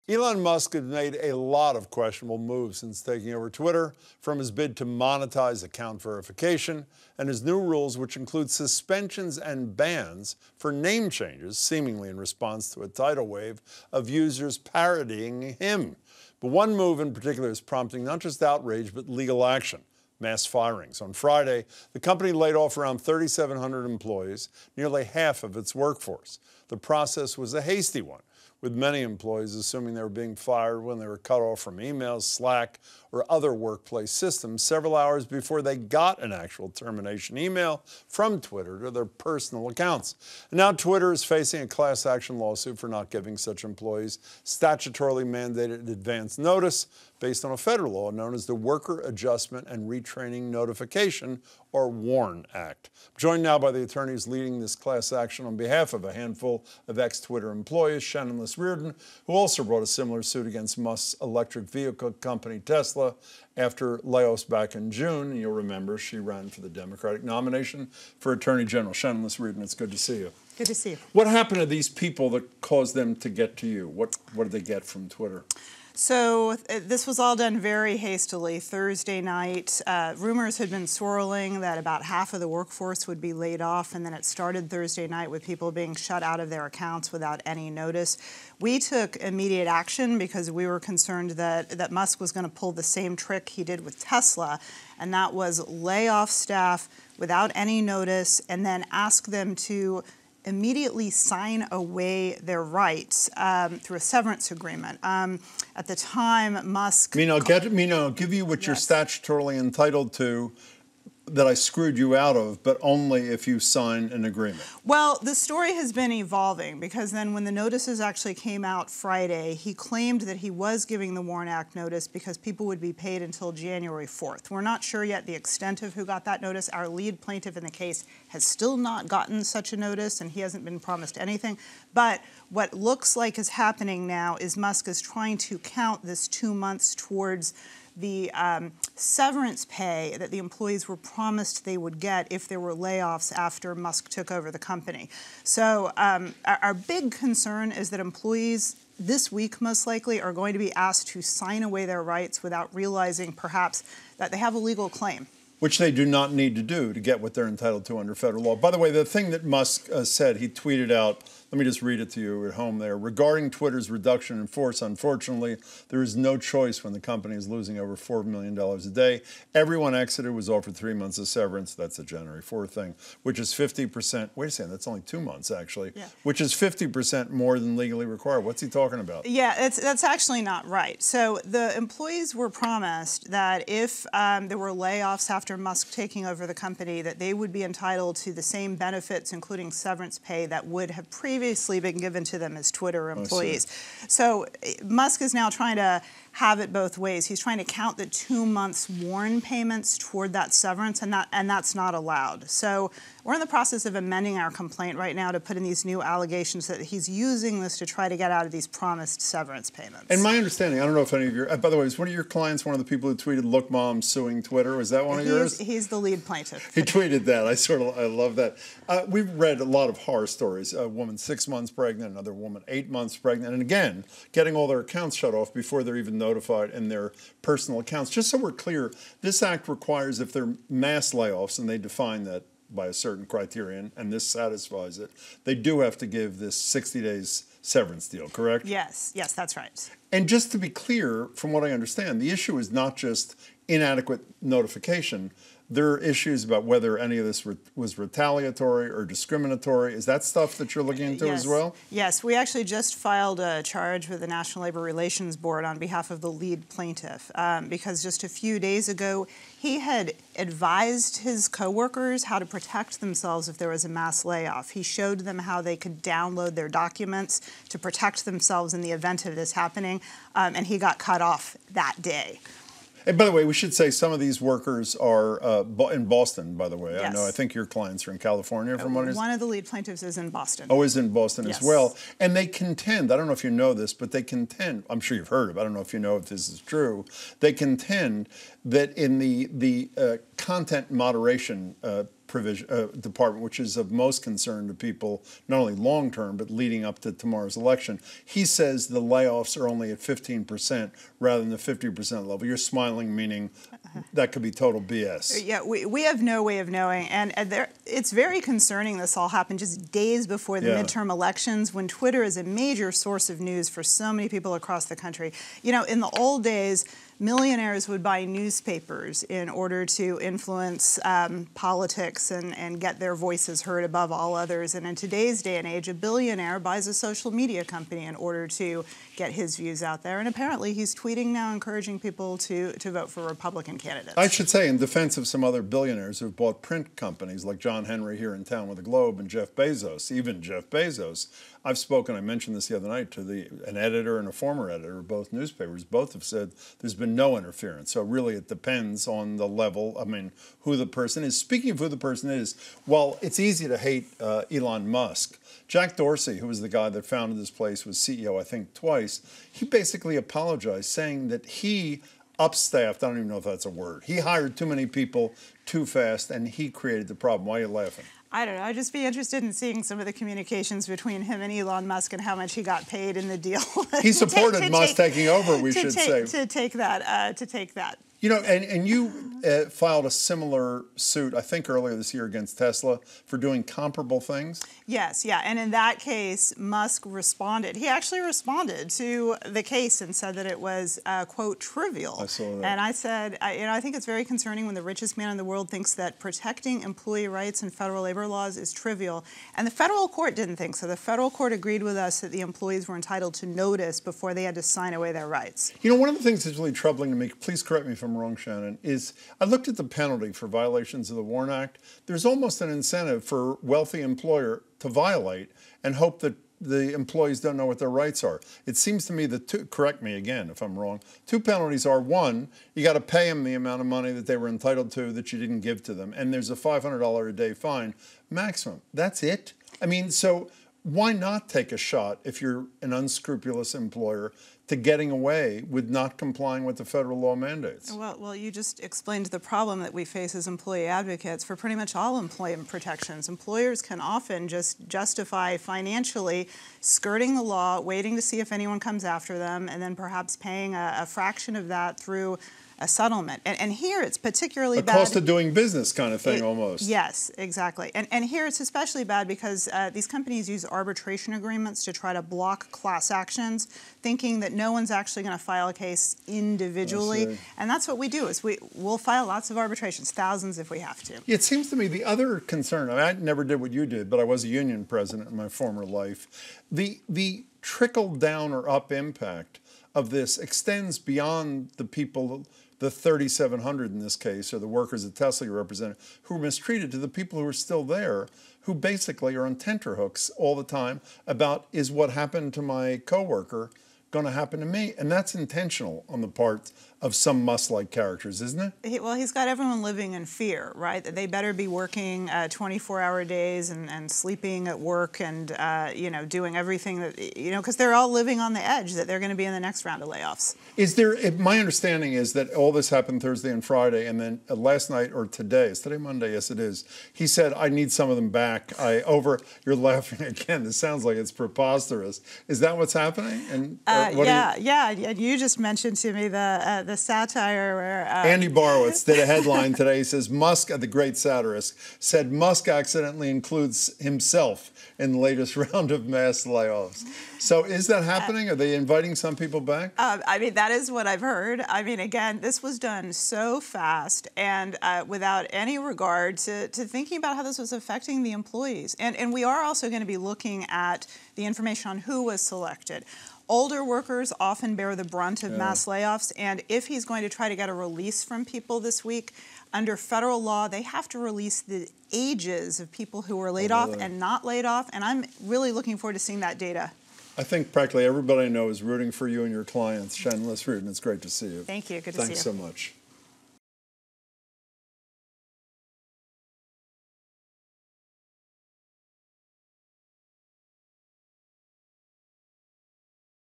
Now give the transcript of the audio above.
Elon Musk has made a lot of questionable moves since taking over Twitter, from his bid to monetize account verification and his new rules, which include suspensions and bans for name changes, seemingly in response to a tidal wave of users parodying him. But one move in particular is prompting not just outrage, but legal action: mass firings. On Friday, the company laid off around 3,700 employees, nearly half of its workforce. The process was a hasty one, with many employees assuming they were being fired when they were cut off from emails, Slack, or other workplace systems several hours before they got an actual termination email from Twitter to their personal accounts. And now Twitter is facing a class action lawsuit for not giving such employees statutorily mandated advance notice based on a federal law known as the Worker Adjustment and Retraining Notification, or WARN Act. I'm joined now by the attorneys leading this class action on behalf of a handful of ex-Twitter employees, Shannon Liss-Riordan, who also brought a similar suit against Musk's electric vehicle company Tesla after layoffs back in June. And you'll remember she ran for the Democratic nomination for Attorney General. Shannon Liss-Riordan, it's good to see you. Good to see you. What happened to these people that caused them to get to you? What did they get from Twitter? So this was all done very hastily Thursday night. Rumors had been swirling that about half of the workforce would be laid off, and then it started Thursday night with people being shut out of their accounts without any notice. We took immediate action because we were concerned that Musk was going to pull the same trick he did with Tesla, and that was lay off staff without any notice and then ask them to immediately sign away their rights through a severance agreement. At the time, Musk... give you what you're statutorily entitled to that I screwed you out of, but only if you sign an agreement. Well, the story has been evolving, because then when the notices actually came out Friday, he claimed that he was giving the WARN Act notice because people would be paid until January 4th. We're not sure yet the extent of who got that notice. Our lead plaintiff in the case has still not gotten such a notice, and he hasn't been promised anything. But what looks like is happening now is Musk is trying to count this 2 months towards the severance pay that the employees were promised they would get if there were layoffs after Musk took over the company. So our big concern is that employees this week, most likely, are going to be asked to sign away their rights without realizing perhaps that they have a legal claim. Which they do not need to do to get what they're entitled to under federal law. By the way, the thing that Musk said, he tweeted out, let me just read it to you at home there. Regarding Twitter's reduction in force, unfortunately, there is no choice when the company is losing over $4 million a day. Everyone exited was offered 3 months of severance. That's a January 4th thing, which is 50%. Wait a second, that's only 2 months, actually, which is 50% more than legally required. What's he talking about? Yeah, that's actually not right. So the employees were promised that if there were layoffs after Musk taking over the company, that they would be entitled to the same benefits, including severance pay, that would have previously been given to them as Twitter employees. So Musk is now trying to have it both ways. He's trying to count the 2 months WARN payments toward that severance, and that's not allowed. So we're in the process of amending our complaint right now to put in these new allegations that he's using this to try to get out of these promised severance payments. And my understanding, I don't know if any of your, by the way, is one of your clients one of the people who tweeted, "Look, Mom, suing Twitter"? Was that one of yours? He's the lead plaintiff. He tweeted that. I love that. We've read a lot of horror stories. A woman 6 months pregnant, another woman 8 months pregnant, and again, getting all their accounts shut off before they're even notified in their personal accounts. Just so we're clear, this act requires, if they're mass layoffs, and they define that by a certain criterion, and this satisfies it, they do have to give this 60 days severance deal, correct? Yes, that's right. And just to be clear, from what I understand, the issue is not just inadequate notification. There are issues about whether any of this was retaliatory or discriminatory. Is that stuff that you're looking into as well? Yes, we actually just filed a charge with the National Labor Relations Board on behalf of the lead plaintiff because just a few days ago, he had advised his coworkers how to protect themselves if there was a mass layoff. He showed them how they could download their documents to protect themselves in the event of this happening, and he got cut off that day. And by the way, we should say some of these workers are in Boston, by the way. Yes. I think your clients are in California from what it is. One of the lead plaintiffs is in Boston. Oh, is in Boston yes. as well. And they contend, I don't know if you know this, but they contend, I'm sure you've heard of it, I don't know if you know if this is true, they contend that in the content moderation department, which is of most concern to people, not only long term, but leading up to tomorrow's election. He says the layoffs are only at 15% rather than the 50% level. You're smiling, meaning that could be total BS. Yeah, we have no way of knowing. And it's very concerning this all happened just days before the midterm elections, when Twitter is a major source of news for so many people across the country. You know, in the old days, millionaires would buy newspapers in order to influence politics and get their voices heard above all others. And in today's day and age, a billionaire buys a social media company in order to get his views out there. And apparently he's tweeting now encouraging people to vote for Republican candidates. I should say, in defense of some other billionaires who've bought print companies like John Henry here in town with the Globe and Jeff Bezos, even Jeff Bezos, I've spoken, I mentioned this the other night, to an editor and a former editor of both newspapers. Both have said there's been no interference. So really it depends on the level, I mean, who the person is. Speaking of who the person is, well, it's easy to hate Elon Musk. Jack Dorsey, who was the guy that founded this place, was CEO, I think, twice. He basically apologized, saying that he upstaffed, I don't even know if that's a word. He hired too many people too fast, and he created the problem. Why are you laughing? I don't know. I'd just be interested in seeing some of the communications between him and Elon Musk and how much he got paid in the deal. He supported Musk taking over, we should say. To take that. You know, and you filed a similar suit, I think, earlier this year against Tesla for doing comparable things? Yes, yeah. And in that case, Musk responded. He actually responded to the case and said that it was, quote, trivial. I saw that. And I said, I think it's very concerning when the richest man in the world thinks that protecting employee rights and federal labor laws is trivial. And the federal court didn't think so. The federal court agreed with us that the employees were entitled to notice before they had to sign away their rights. You know, one of the things that's really troubling to me, please correct me if I'm wrong, Shannon, is I looked at the penalty for violations of the WARN Act. There's almost an incentive for wealthy employer to violate and hope that the employees don't know what their rights are. It seems to me that, correct me again if I'm wrong, two penalties are: one, you got to pay them the amount of money that they were entitled to that you didn't give to them, and there's a $500 a day fine maximum. That's it. I mean, so why not take a shot if you're an unscrupulous employer to getting away with not complying with the federal law mandates? Well, you just explained the problem that we face as employee advocates for pretty much all employment protections. Employers can often just justify financially skirting the law, waiting to see if anyone comes after them, and then perhaps paying a fraction of that through a settlement. And here it's particularly bad. A cost of doing business kind of thing, almost. Yes, exactly. And here it's especially bad because these companies use arbitration agreements to try to block class actions, thinking that no one's actually going to file a case individually. And that's what we do, is we'll file lots of arbitrations, thousands if we have to. It seems to me the other concern, I mean, I never did what you did, but I was a union president in my former life. The trickle down or up impact of this extends beyond the people, the 3,700 in this case, or the workers at Tesla you represented, who were mistreated, to the people who are still there, who basically are on tenterhooks all the time about, is what happened to my coworker going to happen to me? And that's intentional on the part of some Musk-like characters, isn't it? Well, he's got everyone living in fear, right? That they better be working 24-hour days and sleeping at work and, doing everything that, because they're all living on the edge that they're going to be in the next round of layoffs. My understanding is that all this happened Thursday and Friday, and then last night, or today, is today Monday? Yes, it is. He said, I need some of them back. You're laughing again. This sounds like it's preposterous. Is that what's happening? And yeah. And you just mentioned to me the satire where Andy Borowitz did a headline today. He says Musk, the great satirist, said Musk accidentally includes himself in the latest round of mass layoffs. So is that happening? Are they inviting some people back? That is what I've heard. Again, this was done so fast and without any regard to thinking about how this was affecting the employees. And we are also going to be looking at the information on who was selected. Older workers often bear the brunt of mass layoffs, and if he's going to try to get a release from people this week, under federal law, they have to release the ages of people who were laid off and not laid off, and I'm really looking forward to seeing that data. I think practically everybody I know is rooting for you and your clients. Shannon Liss-Riordan, it's great to see you. Thank you. Good to see you. Thanks so much.